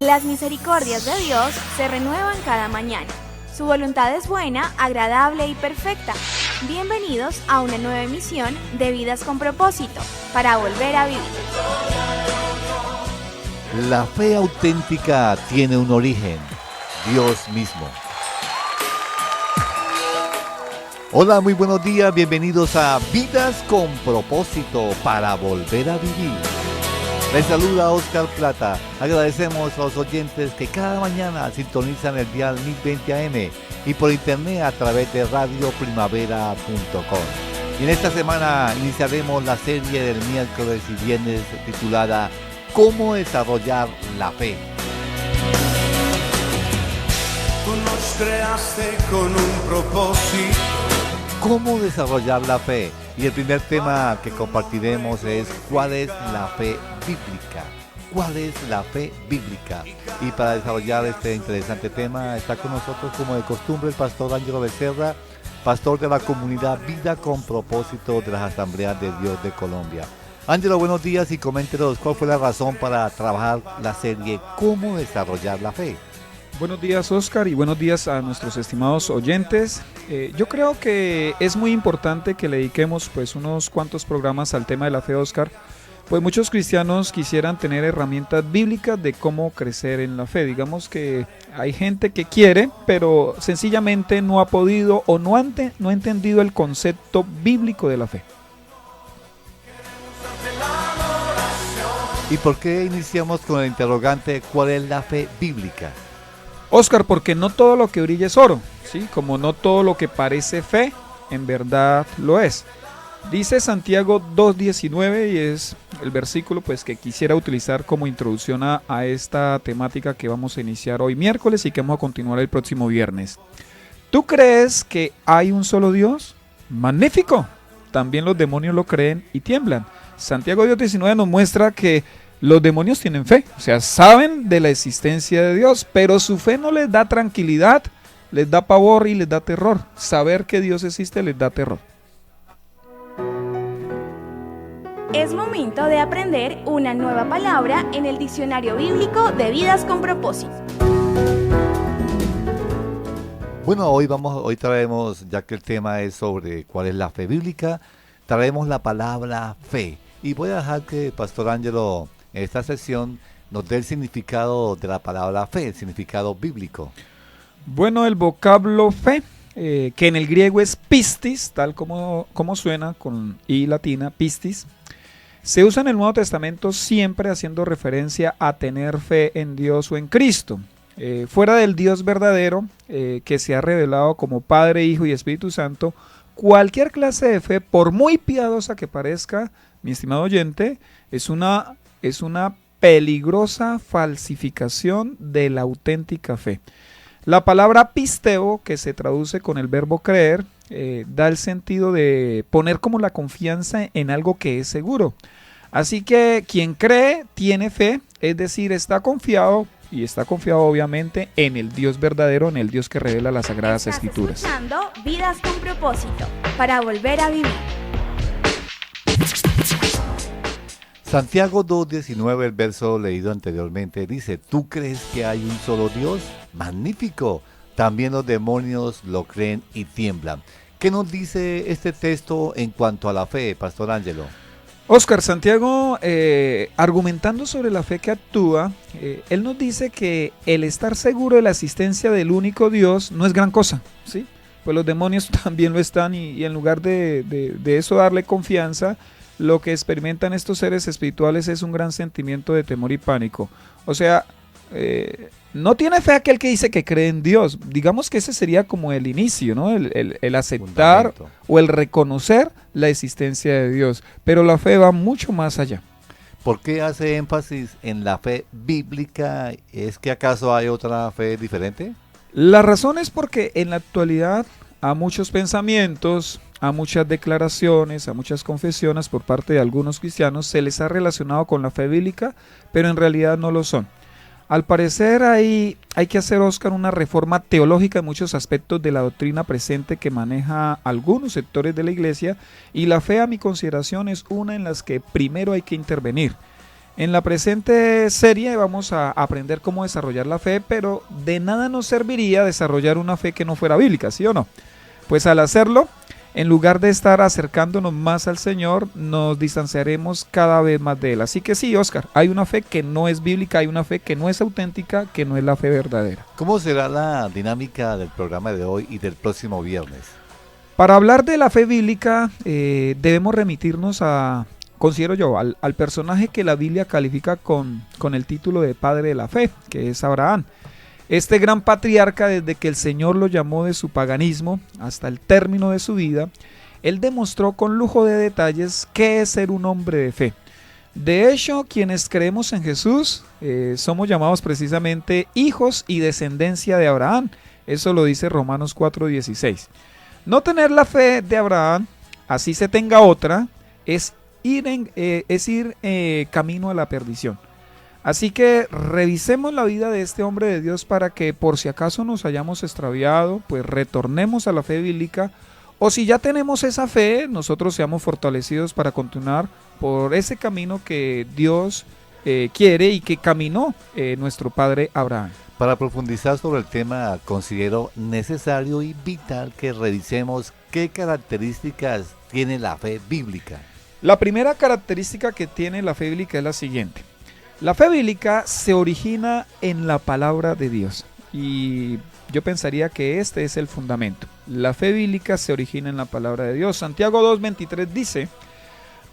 Las misericordias de Dios se renuevan cada mañana. Su voluntad es buena, agradable y perfecta. Bienvenidos a una nueva emisión de Vidas con Propósito, para volver a vivir. La fe auténtica tiene un origen, Dios mismo. Hola, muy buenos días, bienvenidos a Vidas con Propósito, para volver a vivir. Les saluda Oscar Plata. Agradecemos a los oyentes que cada mañana sintonizan el dial 1020 AM y por internet a través de radioprimavera.com. Y en esta semana iniciaremos la serie del miércoles y viernes titulada ¿Cómo desarrollar la fe? Tú nos creaste con un propósito. ¿Cómo desarrollar la fe? Y el primer tema que compartiremos es ¿cuál es la fe bíblica? ¿Cuál es la fe bíblica? Y para desarrollar este interesante tema está con nosotros, como de costumbre, el pastor Ángelo Becerra, pastor de la comunidad Vida con Propósito de las Asambleas de Dios de Colombia. Ángelo, buenos días y coméntenos cuál fue la razón para trabajar la serie ¿Cómo desarrollar la fe? Buenos días, Oscar, y buenos días a nuestros estimados oyentes. Yo creo que es muy importante que le dediquemos pues unos cuantos programas al tema de la fe, Oscar, pues muchos cristianos quisieran tener herramientas bíblicas de cómo crecer en la fe. Digamos que hay gente que quiere, pero sencillamente no ha podido o no ha entendido el concepto bíblico de la fe. ¿Y por qué iniciamos con el interrogante ¿cuál es la fe bíblica? Oscar, porque no todo lo que brilla es oro, ¿sí? Como no todo lo que parece fe, en verdad lo es. Dice Santiago 2:19 y es el versículo pues que quisiera utilizar como introducción a esta temática que vamos a iniciar hoy miércoles y que vamos a continuar el próximo viernes. ¿Tú crees que hay un solo Dios? ¡Magnífico! También los demonios lo creen y tiemblan. Santiago 2:19 nos muestra que los demonios tienen fe, o sea, saben de la existencia de Dios, pero su fe no les da tranquilidad, les da pavor y les da terror. Saber que Dios existe les da terror. Es momento de aprender una nueva palabra en el diccionario bíblico de Vidas con Propósito. Bueno, hoy traemos, ya que el tema es sobre cuál es la fe bíblica, traemos la palabra fe. Y voy a dejar que Pastor Ángelo en esta sesión nos dé el significado de la palabra fe, el significado bíblico. Bueno, el vocablo fe, que en el griego es pistis, tal como suena con i latina, pistis, se usa en el Nuevo Testamento siempre haciendo referencia a tener fe en Dios o en Cristo. Fuera del Dios verdadero, que se ha revelado como Padre, Hijo y Espíritu Santo, cualquier clase de fe, por muy piadosa que parezca, mi estimado oyente, es una peligrosa falsificación de la auténtica fe. La palabra pisteo, que se traduce con el verbo creer, da el sentido de poner como la confianza en algo que es seguro. Así que quien cree tiene fe, es decir, está confiado, y está confiado obviamente en el Dios verdadero, en el Dios que revela las Sagradas Escrituras. Estás escuchando Vidas con Propósito, para volver a vivir. Santiago 2:19, el verso leído anteriormente, dice, ¿tú crees que hay un solo Dios? ¡Magnífico! También los demonios lo creen y tiemblan. ¿Qué nos dice este texto en cuanto a la fe, Pastor Ángelo? Oscar, Santiago, argumentando sobre la fe que actúa, él nos dice que el estar seguro de la existencia del único Dios no es gran cosa, ¿sí? Pues los demonios también lo están y en lugar de eso darle confianza, lo que experimentan estos seres espirituales es un gran sentimiento de temor y pánico. O sea, no tiene fe aquel que dice que cree en Dios. Digamos que ese sería como el inicio, ¿no? El aceptar o el reconocer la existencia de Dios. Pero la fe va mucho más allá. ¿Por qué hace énfasis en la fe bíblica? ¿Es que acaso hay otra fe diferente? La razón es porque en la actualidad a muchos pensamientos, a muchas declaraciones, a muchas confesiones por parte de algunos cristianos se les ha relacionado con la fe bíblica, pero en realidad no lo son. Al parecer hay que hacer, Oscar, una reforma teológica en muchos aspectos de la doctrina presente que maneja algunos sectores de la iglesia, y la fe, a mi consideración, es una en las que primero hay que intervenir. En la presente serie vamos a aprender cómo desarrollar la fe, pero de nada nos serviría desarrollar una fe que no fuera bíblica, ¿sí o no? Pues al hacerlo, en lugar de estar acercándonos más al Señor, nos distanciaremos cada vez más de Él. Así que sí, Oscar, hay una fe que no es bíblica, hay una fe que no es auténtica, que no es la fe verdadera. ¿Cómo será la dinámica del programa de hoy y del próximo viernes? Para hablar de la fe bíblica, debemos remitirnos considero yo, al personaje que la Biblia califica con el título de padre de la fe, que es Abraham. Este gran patriarca, desde que el Señor lo llamó de su paganismo hasta el término de su vida, él demostró con lujo de detalles qué es ser un hombre de fe. De hecho, quienes creemos en Jesús somos llamados precisamente hijos y descendencia de Abraham. Eso lo dice Romanos 4:16. No tener la fe de Abraham, así se tenga otra, es ir camino a la perdición. Así que revisemos la vida de este hombre de Dios para que por si acaso nos hayamos extraviado, pues retornemos a la fe bíblica, o si ya tenemos esa fe, nosotros seamos fortalecidos para continuar por ese camino que Dios quiere y que caminó nuestro padre Abraham. Para profundizar sobre el tema, considero necesario y vital que revisemos qué características tiene la fe bíblica. La primera característica que tiene la fe bíblica es la siguiente. La fe bíblica se origina en la palabra de Dios y yo pensaría que este es el fundamento. La fe bíblica se origina en la palabra de Dios. Santiago 2:23 dice: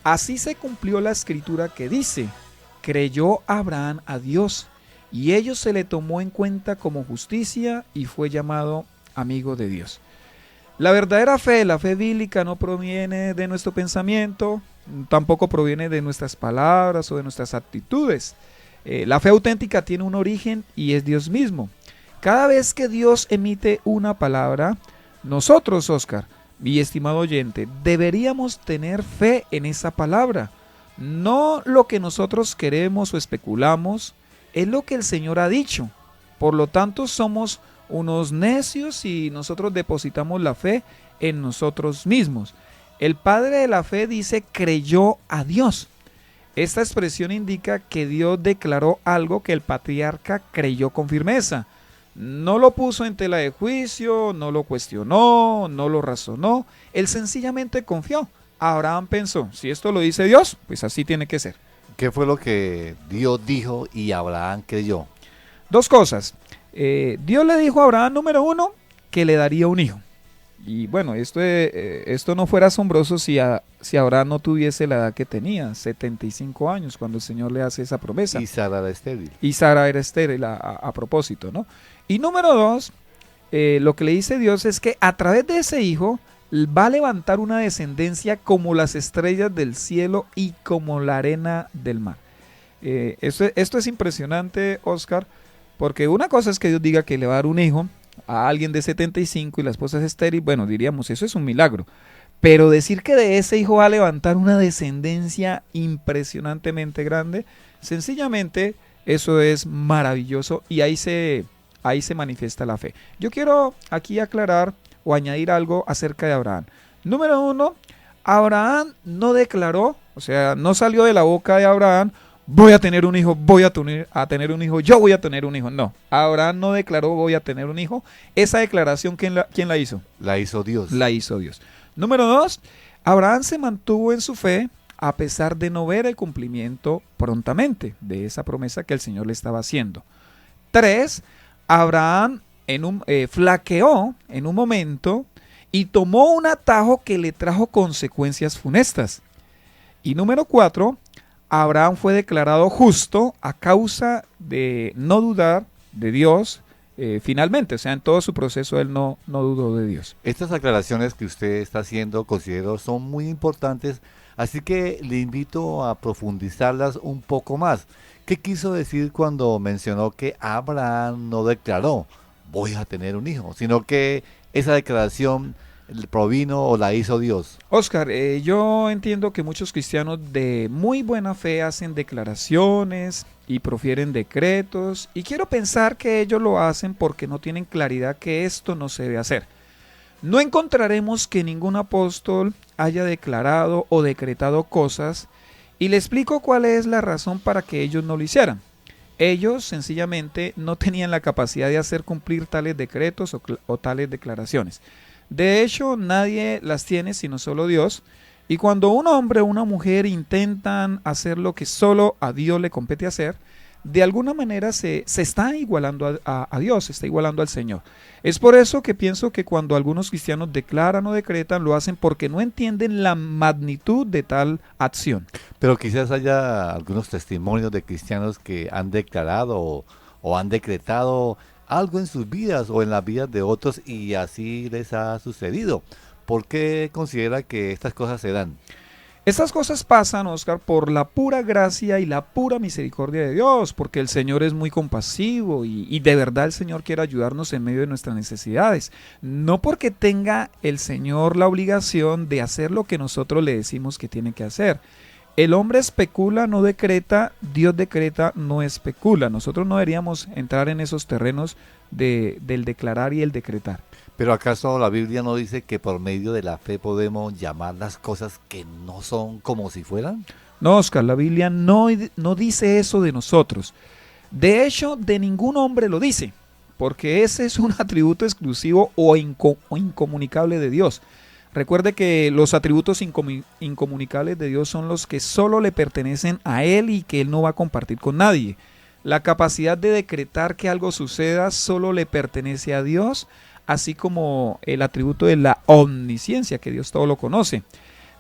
así se cumplió la escritura que dice, creyó Abraham a Dios y ello se le tomó en cuenta como justicia y fue llamado amigo de Dios. La verdadera fe, la fe bíblica, no proviene de nuestro pensamiento, tampoco proviene de nuestras palabras o de nuestras actitudes. La fe auténtica tiene un origen y es Dios mismo. Cada vez que Dios emite una palabra, nosotros, Oscar, mi estimado oyente, deberíamos tener fe en esa palabra. No lo que nosotros queremos o especulamos, es lo que el Señor ha dicho. Por lo tanto, somos unos necios y nosotros depositamos la fe en nosotros mismos. El padre de la fe dice creyó a Dios. Esta expresión indica que Dios declaró algo que el patriarca creyó con firmeza. No lo puso en tela de juicio, no lo cuestionó, no lo razonó. Él sencillamente confió. Abraham pensó, si esto lo dice Dios, pues así tiene que ser. ¿Qué fue lo que Dios dijo y Abraham creyó? Dos cosas. Dios le dijo a Abraham, número uno, que le daría un hijo. Y bueno, esto no fuera asombroso si Abraham no tuviese la edad que tenía, 75 años, cuando el Señor le hace esa promesa. Y Sara era estéril. Y Sara era estéril a propósito, ¿no? Y número dos, lo que le dice Dios es que a través de ese hijo va a levantar una descendencia como las estrellas del cielo y como la arena del mar. Esto es impresionante, Oscar, porque una cosa es que Dios diga que le va a dar un hijo a alguien de 75 y la esposa es estéril, bueno, diríamos, eso es un milagro. Pero decir que de ese hijo va a levantar una descendencia impresionantemente grande, sencillamente eso es maravilloso y ahí se manifiesta la fe. Yo quiero aquí aclarar o añadir algo acerca de Abraham. Número uno, Abraham no declaró, o sea, no salió de la boca de Abraham, voy a tener un hijo, voy a tener un hijo, yo voy a tener un hijo. No, Abraham no declaró voy a tener un hijo. Esa declaración, ¿quién la hizo? La hizo Dios. La hizo Dios. Número dos, Abraham se mantuvo en su fe a pesar de no ver el cumplimiento prontamente de esa promesa que el Señor le estaba haciendo. Tres, Abraham flaqueó en un momento y tomó un atajo que le trajo consecuencias funestas. Y número cuatro, Abraham fue declarado justo a causa de no dudar de Dios finalmente. O sea, en todo su proceso él no dudó de Dios. Estas aclaraciones que usted está haciendo, considero, son muy importantes, así que le invito a profundizarlas un poco más. ¿Qué quiso decir cuando mencionó que Abraham no declaró voy a tener un hijo, sino que esa declaración provino o la hizo Dios? Oscar, yo entiendo que muchos cristianos de muy buena fe hacen declaraciones y profieren decretos y quiero pensar que ellos lo hacen porque no tienen claridad que esto no se debe hacer. No encontraremos que ningún apóstol haya declarado o decretado cosas Y le explico cuál es la razón para que ellos no lo hicieran. Ellos sencillamente no tenían la capacidad de hacer cumplir tales decretos o tales declaraciones. De hecho, nadie las tiene sino solo Dios. Y cuando un hombre o una mujer intentan hacer lo que solo a Dios le compete hacer, de alguna manera se está igualando a Dios, se está igualando al Señor. Es por eso que pienso que cuando algunos cristianos declaran o decretan, lo hacen porque no entienden la magnitud de tal acción. Pero quizás haya algunos testimonios de cristianos que han declarado o han decretado algo en sus vidas o en las vidas de otros y así les ha sucedido. ¿Por qué considera que estas cosas se dan? Estas cosas pasan, Oscar, por la pura gracia y la pura misericordia de Dios, porque el Señor es muy compasivo y de verdad el Señor quiere ayudarnos en medio de nuestras necesidades. No porque tenga el Señor la obligación de hacer lo que nosotros le decimos que tiene que hacer. El hombre especula, no decreta; Dios decreta, no especula. Nosotros no deberíamos entrar en esos terrenos del declarar y el decretar. Pero ¿acaso la Biblia no dice que por medio de la fe podemos llamar las cosas que no son como si fueran? No, Oscar, la Biblia no dice eso de nosotros. De hecho, de ningún hombre lo dice, porque ese es un atributo exclusivo o incomunicable de Dios. Recuerde que los atributos incomunicables de Dios son los que solo le pertenecen a Él y que Él no va a compartir con nadie. La capacidad de decretar que algo suceda solo le pertenece a Dios, así como el atributo de la omnisciencia, que Dios todo lo conoce.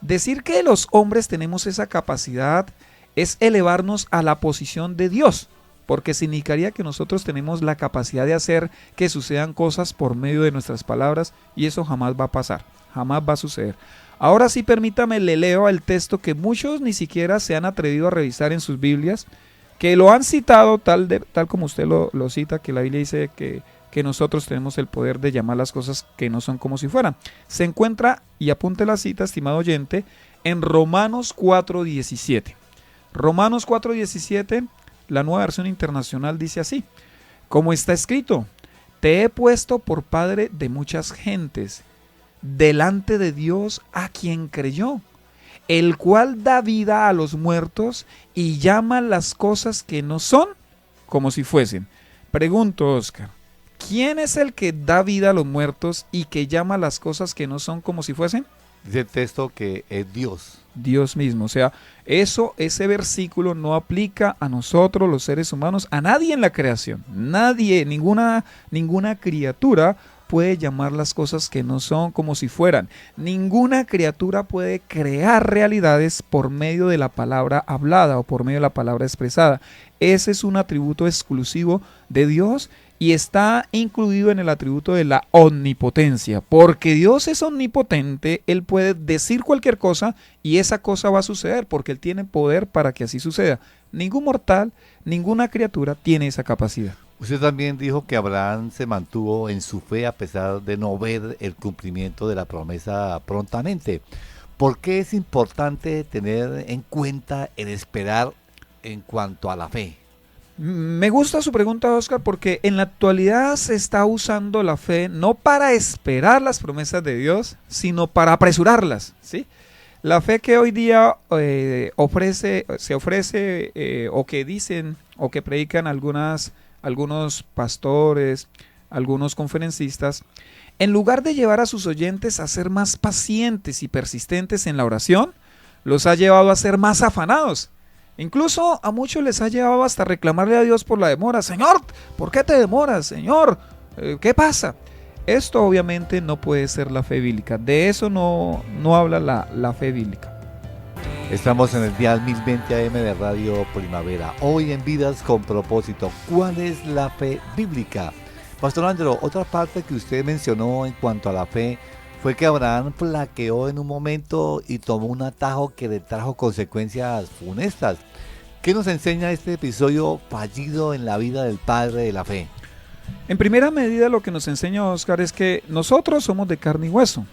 Decir que los hombres tenemos esa capacidad es elevarnos a la posición de Dios, porque significaría que nosotros tenemos la capacidad de hacer que sucedan cosas por medio de nuestras palabras, y eso jamás va a pasar, jamás va a suceder. Ahora sí, permítame, le leo el texto que muchos ni siquiera se han atrevido a revisar en sus Biblias, que lo han citado tal como usted lo cita, que la Biblia dice que nosotros tenemos el poder de llamar las cosas que no son como si fueran. Se encuentra, y apunte la cita, estimado oyente, en Romanos 4:17. Romanos 4:17, la Nueva Versión Internacional, dice así: como está escrito, te he puesto por padre de muchas gentes, delante de Dios a quien creyó, el cual da vida a los muertos y llama las cosas que no son como si fuesen. Pregunto, Oscar, ¿quién es el que da vida a los muertos y que llama las cosas que no son como si fuesen? Dice el texto que es Dios. Dios mismo. O sea, ese versículo no aplica a nosotros los seres humanos, a nadie en la creación. Nadie, ninguna criatura puede llamar las cosas que no son como si fueran. Ninguna criatura puede crear realidades por medio de la palabra hablada o por medio de la palabra expresada. Ese es un atributo exclusivo de Dios y está incluido en el atributo de la omnipotencia. Porque Dios es omnipotente, Él puede decir cualquier cosa y esa cosa va a suceder porque Él tiene poder para que así suceda. Ningún mortal, ninguna criatura tiene esa capacidad. Usted también dijo que Abraham se mantuvo en su fe a pesar de no ver el cumplimiento de la promesa prontamente. ¿Por qué es importante tener en cuenta el esperar en cuanto a la fe? Me gusta su pregunta, Oscar, porque en la actualidad se está usando la fe no para esperar las promesas de Dios, sino para apresurarlas, ¿sí? La fe que hoy día se ofrece o que dicen o que predican algunos pastores, algunos conferencistas, en lugar de llevar a sus oyentes a ser más pacientes y persistentes en la oración, los ha llevado a ser más afanados. Incluso a muchos les ha llevado hasta reclamarle a Dios por la demora. Señor, ¿por qué te demoras? Señor, ¿qué pasa? Esto obviamente no puede ser la fe bíblica. De eso no habla la fe bíblica. Estamos en el día 1020 AM de Radio Primavera. Hoy en Vidas con Propósito. ¿Cuál es la fe bíblica? Pastor Ángelo, otra parte que usted mencionó en cuanto a la fe fue que Abraham flaqueó en un momento y tomó un atajo que le trajo consecuencias funestas. ¿Qué nos enseña este episodio fallido en la vida del padre de la fe? En primera medida lo que nos enseña Oscar es que nosotros somos de carne y hueso.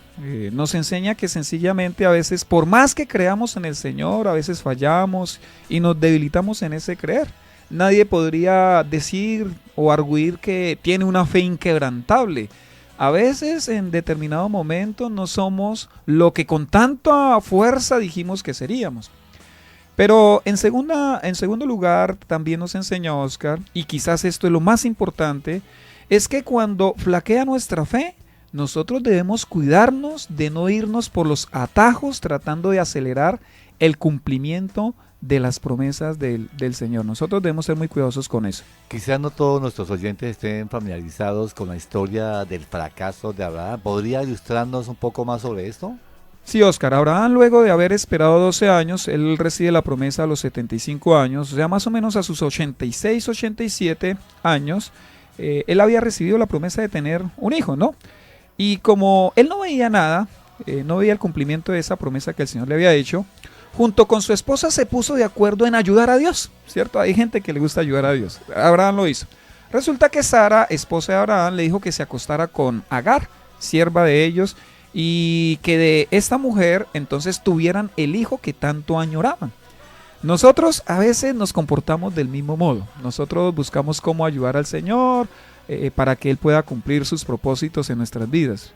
Nos enseña que sencillamente a veces, por más que creamos en el Señor, a veces fallamos y nos debilitamos en ese creer. Nadie podría decir o arguir que tiene una fe inquebrantable. A veces en determinado momento no somos lo que con tanta fuerza dijimos que seríamos. Pero en segundo lugar, también nos enseña Oscar, y quizás esto es lo más importante, es que cuando flaquea nuestra fe, nosotros debemos cuidarnos de no irnos por los atajos tratando de acelerar el cumplimiento de las promesas del Señor. Nosotros debemos ser muy cuidadosos con eso. Quizás no todos nuestros oyentes estén familiarizados con la historia del fracaso de Abraham. ¿Podría ilustrarnos un poco más sobre esto? Sí, Oscar, Abraham, luego de haber esperado 12 años, él recibe la promesa a los 75 años, o sea, más o menos a sus 86, 87 años, él había recibido la promesa de tener un hijo, ¿no? Y como él no veía nada, no veía el cumplimiento de esa promesa que el Señor le había hecho, junto con su esposa se puso de acuerdo en ayudar a Dios, ¿cierto? Hay gente que le gusta ayudar a Dios. Abraham lo hizo. Resulta que Sara, esposa de Abraham, le dijo que se acostara con Agar, sierva de ellos, y que de esta mujer entonces tuvieran el hijo que tanto añoraban. Nosotros a veces nos comportamos del mismo modo. Nosotros buscamos cómo ayudar al Señor para que Él pueda cumplir sus propósitos en nuestras vidas.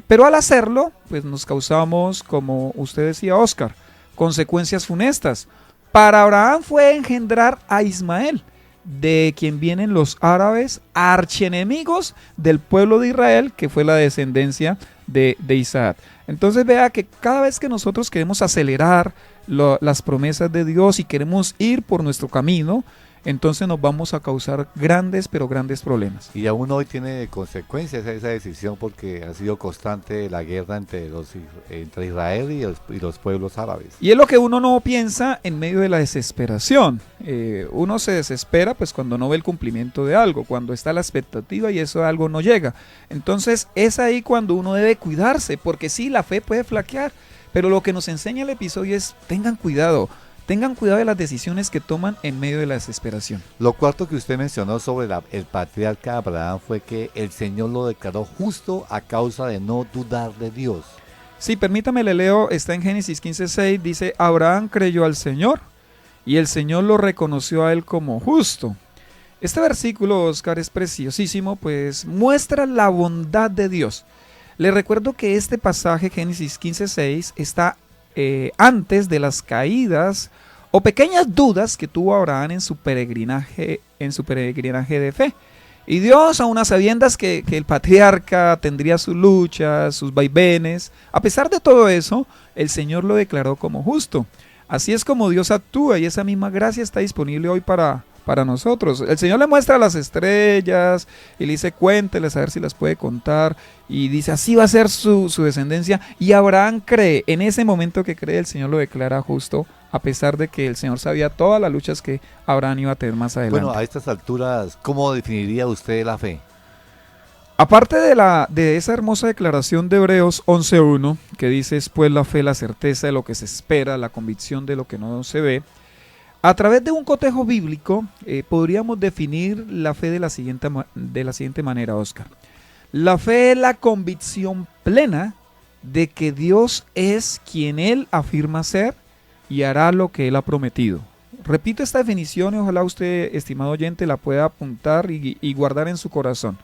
Pero al hacerlo, pues nos causamos, como usted decía, Oscar, consecuencias funestas. Para Abraham fue engendrar a Ismael, de quien vienen los árabes, archienemigos del pueblo de Israel, que fue la descendencia de Isaac. Entonces vea que cada vez que nosotros queremos acelerar las promesas de Dios y queremos ir por nuestro camino, entonces nos vamos a causar grandes, pero grandes problemas. Y aún hoy tiene consecuencias esa decisión porque ha sido constante la guerra entre Israel y los pueblos árabes. Y es lo que uno no piensa en medio de la desesperación. Uno se desespera pues cuando no ve el cumplimiento de algo, cuando está la expectativa y eso algo no llega. Entonces es ahí cuando uno debe cuidarse, porque sí, la fe puede flaquear, pero lo que nos enseña el episodio es tengan cuidado de las decisiones que toman en medio de la desesperación. Lo cuarto que usted mencionó sobre el patriarca Abraham fue que el Señor lo declaró justo a causa de no dudar de Dios. Sí, permítame, le leo, está en Génesis 15:6, dice, Abraham creyó al Señor y el Señor lo reconoció a él como justo. Este versículo, Oscar, es preciosísimo, pues muestra la bondad de Dios. Le recuerdo que este pasaje, Génesis 15:6, está antes de las caídas o pequeñas dudas que tuvo Abraham en su peregrinaje de fe. Y Dios, aun a sabiendas que el patriarca tendría sus luchas, sus vaivenes, a pesar de todo eso, el Señor lo declaró como justo. Así es como Dios actúa y esa misma gracia está disponible hoy para nosotros. El Señor le muestra las estrellas y le dice cuénteles a ver si las puede contar y dice así va a ser su descendencia, y Abraham cree. En ese momento que cree, el Señor lo declara justo, a pesar de que el Señor sabía todas las luchas que Abraham iba a tener más adelante. Bueno, a estas alturas, ¿cómo definiría usted la fe? Aparte de esa hermosa declaración de Hebreos 11:1, que dice es pues la fe, la certeza de lo que se espera, la convicción de lo que no se ve, a través de un cotejo bíblico podríamos definir la fe de la siguiente manera, Oscar. La fe es la convicción plena de que Dios es quien Él afirma ser y hará lo que Él ha prometido. Repito esta definición y ojalá usted, estimado oyente, la pueda apuntar y guardar en su corazón.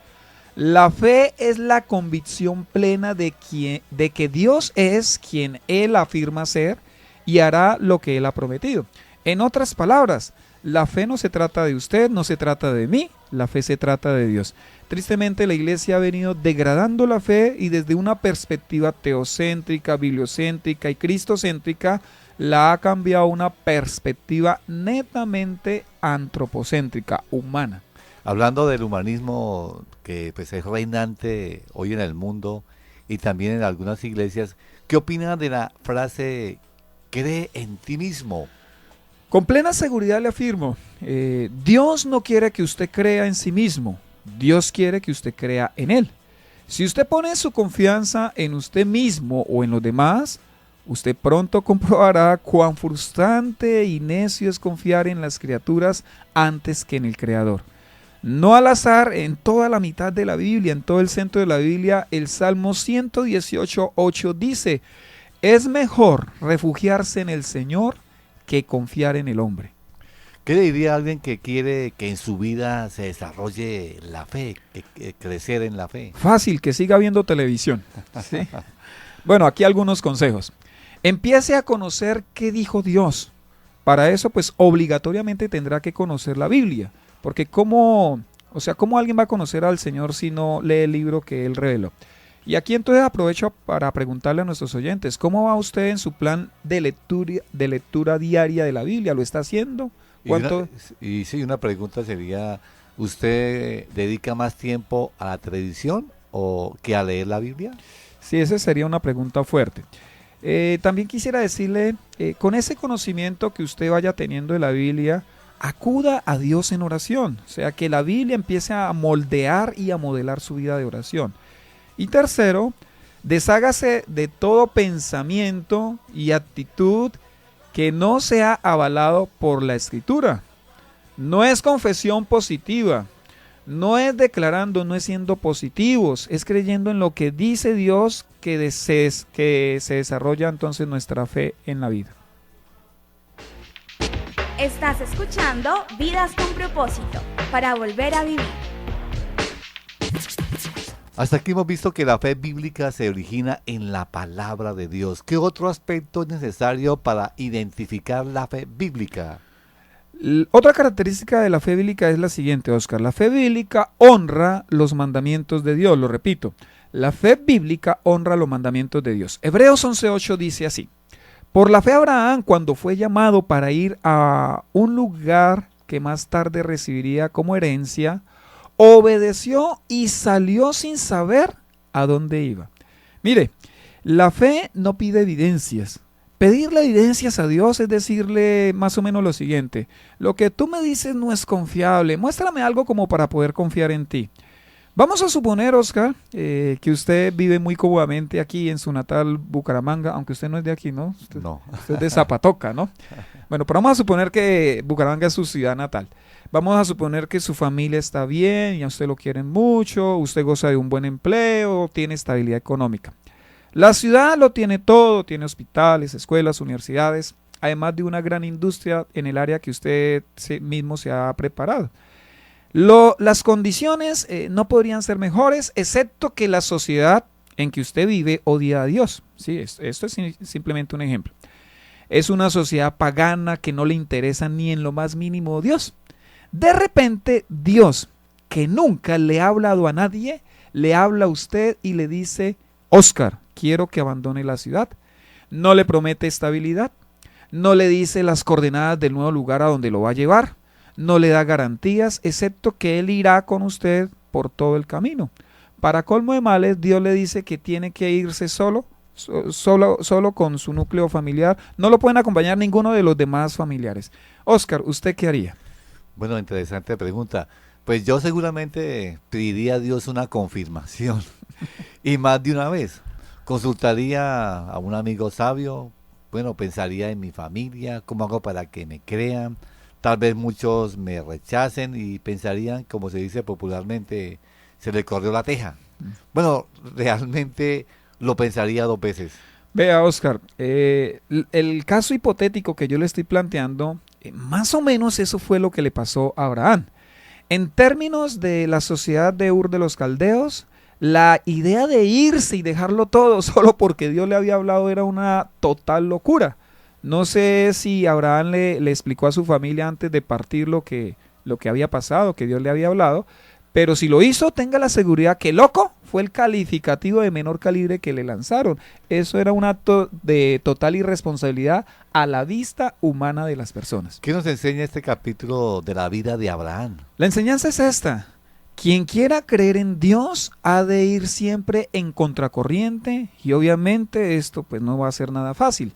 La fe es la convicción plena de que Dios es quien Él afirma ser y hará lo que Él ha prometido. En otras palabras, la fe no se trata de usted, no se trata de mí, la fe se trata de Dios. Tristemente la iglesia ha venido degradando la fe y desde una perspectiva teocéntrica, bibliocéntrica y cristocéntrica la ha cambiado a una perspectiva netamente antropocéntrica, humana. Hablando del humanismo que pues, es reinante hoy en el mundo y también en algunas iglesias, ¿qué opina de la frase cree en ti mismo? Con plena seguridad le afirmo, Dios no quiere que usted crea en sí mismo, Dios quiere que usted crea en Él. Si usted pone su confianza en usted mismo o en los demás, usted pronto comprobará cuán frustrante y necio es confiar en las criaturas antes que en el Creador. No al azar, en toda la mitad de la Biblia, en todo el centro de la Biblia, el Salmo 118:8 dice, es mejor refugiarse en el Señor que confiar en el hombre. ¿Qué le diría a alguien que quiere que en su vida se desarrolle la fe, que crecer en la fe? Fácil, que siga viendo televisión. ¿Sí? Bueno, aquí algunos consejos. Empiece a conocer qué dijo Dios. para eso pues obligatoriamente tendrá que conocer la Biblia, porque ¿cómo alguien va a conocer al Señor si no lee el libro que Él reveló? Y aquí entonces aprovecho para preguntarle a nuestros oyentes, ¿cómo va usted en su plan de lectura diaria de la Biblia? ¿Lo está haciendo? ¿Cuánto? Y sí, una pregunta sería, ¿usted dedica más tiempo a la televisión o que a leer la Biblia? Sí, esa sería una pregunta fuerte. También quisiera decirle, con ese conocimiento que usted vaya teniendo de la Biblia, acuda a Dios en oración. O sea, que la Biblia empiece a moldear y a modelar su vida de oración. Y tercero, deshágase de todo pensamiento y actitud que no sea avalado por la Escritura. No es confesión positiva, no es declarando, no es siendo positivos, es creyendo en lo que dice Dios que se desarrolla entonces nuestra fe en la vida. Estás escuchando Vidas con Propósito, para volver a vivir. Hasta aquí hemos visto que la fe bíblica se origina en la palabra de Dios. ¿Qué otro aspecto es necesario para identificar la fe bíblica? Otra característica de la fe bíblica es la siguiente, Oscar. La fe bíblica honra los mandamientos de Dios. Lo repito, la fe bíblica honra los mandamientos de Dios. Hebreos 11:8 dice así: por la fe Abraham, cuando fue llamado para ir a un lugar que más tarde recibiría como herencia, obedeció y salió sin saber a dónde iba. Mire, la fe no pide evidencias. Pedirle evidencias a Dios es decirle más o menos lo siguiente: lo que tú me dices no es confiable, muéstrame algo como para poder confiar en ti. Vamos a suponer, Oscar, que usted vive muy cómodamente aquí en su natal Bucaramanga, aunque usted no es de aquí, ¿no? No. Usted es de Zapatoca, ¿no? Bueno, pero vamos a suponer que Bucaramanga es su ciudad natal. Vamos a suponer que su familia está bien y a usted lo quieren mucho, usted goza de un buen empleo, tiene estabilidad económica. La ciudad lo tiene todo, tiene hospitales, escuelas, universidades, además de una gran industria en el área que usted mismo se ha preparado. Las condiciones no podrían ser mejores, excepto que la sociedad en que usted vive odia a Dios. Sí, esto es simplemente un ejemplo. Es una sociedad pagana que no le interesa ni en lo más mínimo Dios. De repente, Dios, que nunca le ha hablado a nadie, le habla a usted y le dice: Oscar, quiero que abandone la ciudad. No le promete estabilidad, no le dice las coordenadas del nuevo lugar a donde lo va a llevar, no le da garantías, excepto que Él irá con usted por todo el camino. Para colmo de males, Dios le dice que tiene que irse solo con su núcleo familiar. No lo pueden acompañar ninguno de los demás familiares. Oscar, ¿usted qué haría? Bueno, interesante pregunta. Pues yo seguramente pediría a Dios una confirmación y más de una vez. Consultaría a un amigo sabio, bueno, pensaría en mi familia, cómo hago para que me crean. Tal vez muchos me rechacen y pensarían, como se dice popularmente, se le corrió la teja. Bueno, realmente lo pensaría 2 veces. Vea, Oscar, el caso hipotético que yo le estoy planteando, más o menos eso fue lo que le pasó a Abraham. En términos de la sociedad de Ur de los Caldeos, la idea de irse y dejarlo todo solo porque Dios le había hablado era una total locura. No sé si Abraham le explicó a su familia antes de partir lo que había pasado, que Dios le había hablado, pero si lo hizo, tenga la seguridad que loco fue el calificativo de menor calibre que le lanzaron. Eso era un acto de total irresponsabilidad a la vista humana de las personas. ¿Qué nos enseña este capítulo de la vida de Abraham? La enseñanza es esta: quien quiera creer en Dios ha de ir siempre en contracorriente, y obviamente esto pues no va a ser nada fácil.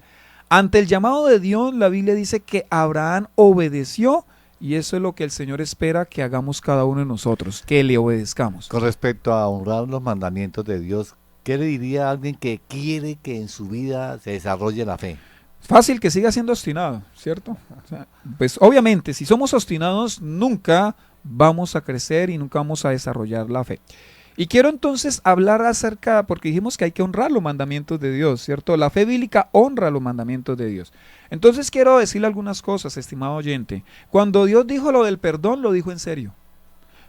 Ante el llamado de Dios, la Biblia dice que Abraham obedeció, y eso es lo que el Señor espera que hagamos cada uno de nosotros, que le obedezcamos. Con respecto a honrar los mandamientos de Dios, ¿qué le diría a alguien que quiere que en su vida se desarrolle la fe? Fácil, que siga siendo obstinado, ¿cierto? O sea, pues obviamente, si somos obstinados, nunca vamos a crecer y nunca vamos a desarrollar la fe. Y quiero entonces hablar acerca, porque dijimos que hay que honrar los mandamientos de Dios, ¿cierto? La fe bíblica honra los mandamientos de Dios. Entonces quiero decirle algunas cosas, estimado oyente. Cuando Dios dijo lo del perdón, lo dijo en serio.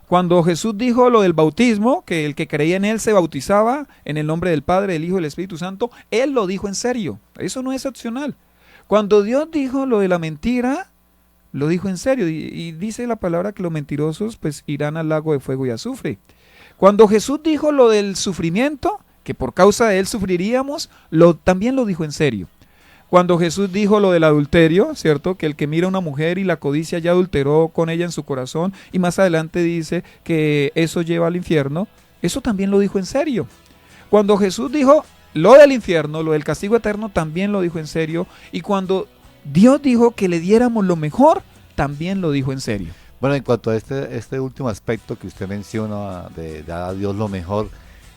Cuando Jesús dijo lo del bautismo, que el que creía en Él se bautizaba en el nombre del Padre, del Hijo y del Espíritu Santo, Él lo dijo en serio. Eso no es opcional. Cuando Dios dijo lo de la mentira, lo dijo en serio, y dice la palabra que los mentirosos pues irán al lago de fuego y azufre. Cuando Jesús dijo lo del sufrimiento, que por causa de él sufriríamos, también lo dijo en serio. Cuando Jesús dijo lo del adulterio, ¿cierto? Que el que mira a una mujer y la codicia ya adulteró con ella en su corazón, y más adelante dice que eso lleva al infierno, eso también lo dijo en serio. Cuando Jesús dijo lo del infierno, lo del castigo eterno, también lo dijo en serio. Y cuando Dios dijo que le diéramos lo mejor, también lo dijo en serio. Bueno, en cuanto a este último aspecto que usted menciona de dar a Dios lo mejor,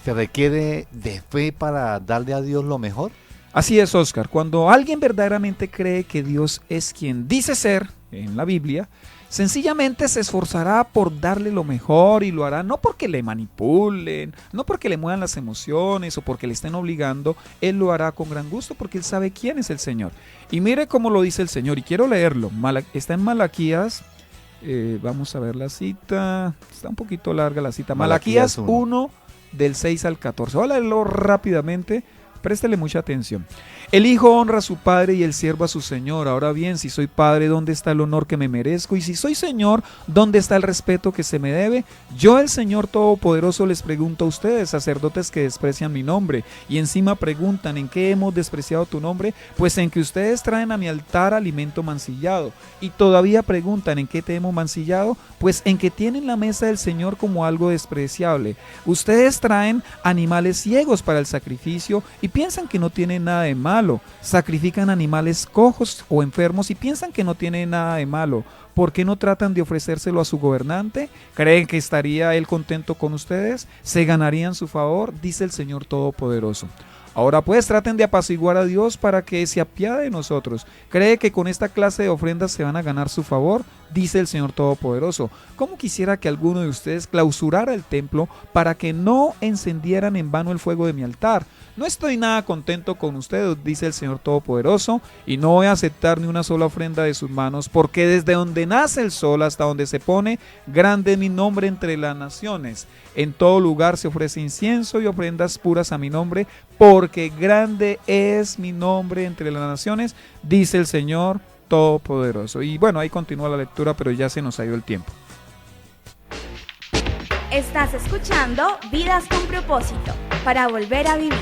¿se requiere de fe para darle a Dios lo mejor? Así es, Oscar. Cuando alguien verdaderamente cree que Dios es quien dice ser en la Biblia, sencillamente se esforzará por darle lo mejor y lo hará no porque le manipulen, no porque le muevan las emociones o porque le estén obligando. Él lo hará con gran gusto porque él sabe quién es el Señor. Y mire cómo lo dice el Señor, y quiero leerlo. Está en Malaquías, vamos a ver la cita, está un poquito larga la cita. Malaquías 1, del 6 al 14. Voy a leerlo rápidamente. Préstele mucha atención. El hijo honra a su padre y el siervo a su señor. Ahora bien, si soy padre, ¿dónde está el honor que me merezco? Y si soy señor, ¿dónde está el respeto que se me debe? Yo, el Señor Todopoderoso, les pregunto a ustedes, sacerdotes que desprecian mi nombre, y encima preguntan, ¿en qué hemos despreciado tu nombre? Pues en que ustedes traen a mi altar alimento mancillado. Y todavía preguntan, ¿en qué te hemos mancillado? Pues en que tienen la mesa del Señor como algo despreciable. Ustedes traen animales ciegos para el sacrificio y piensan que no tiene nada de malo. Sacrifican animales cojos o enfermos y piensan que no tiene nada de malo. ¿Por qué no tratan de ofrecérselo a su gobernante? ¿Creen que estaría él contento con ustedes? ¿Se ganarían su favor? Dice el Señor Todopoderoso. Ahora pues traten de apaciguar a Dios para que se apiade de nosotros. ¿Cree que con esta clase de ofrendas se van a ganar su favor? Dice el Señor Todopoderoso. ¿Cómo quisiera que alguno de ustedes clausurara el templo para que no encendieran en vano el fuego de mi altar? No estoy nada contento con ustedes, dice el Señor Todopoderoso, y no voy a aceptar ni una sola ofrenda de sus manos, porque desde donde nace el sol hasta donde se pone, grande es mi nombre entre las naciones. En todo lugar se ofrece incienso y ofrendas puras a mi nombre, porque grande es mi nombre entre las naciones, dice el Señor Todopoderoso. Y bueno, ahí continúa la lectura, pero ya se nos ha ido el tiempo. Estás escuchando Vidas con Propósito, para volver a vivir.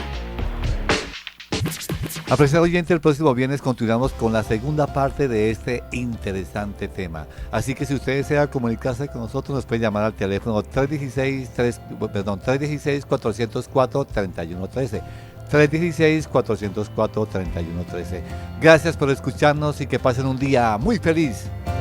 Apreciado oyente, el próximo viernes continuamos con la segunda parte de este interesante tema. Así que si usted desea comunicarse con nosotros, nos puede llamar al teléfono 316-404-3113. 316-404-3113. Gracias por escucharnos y que pasen un día muy feliz.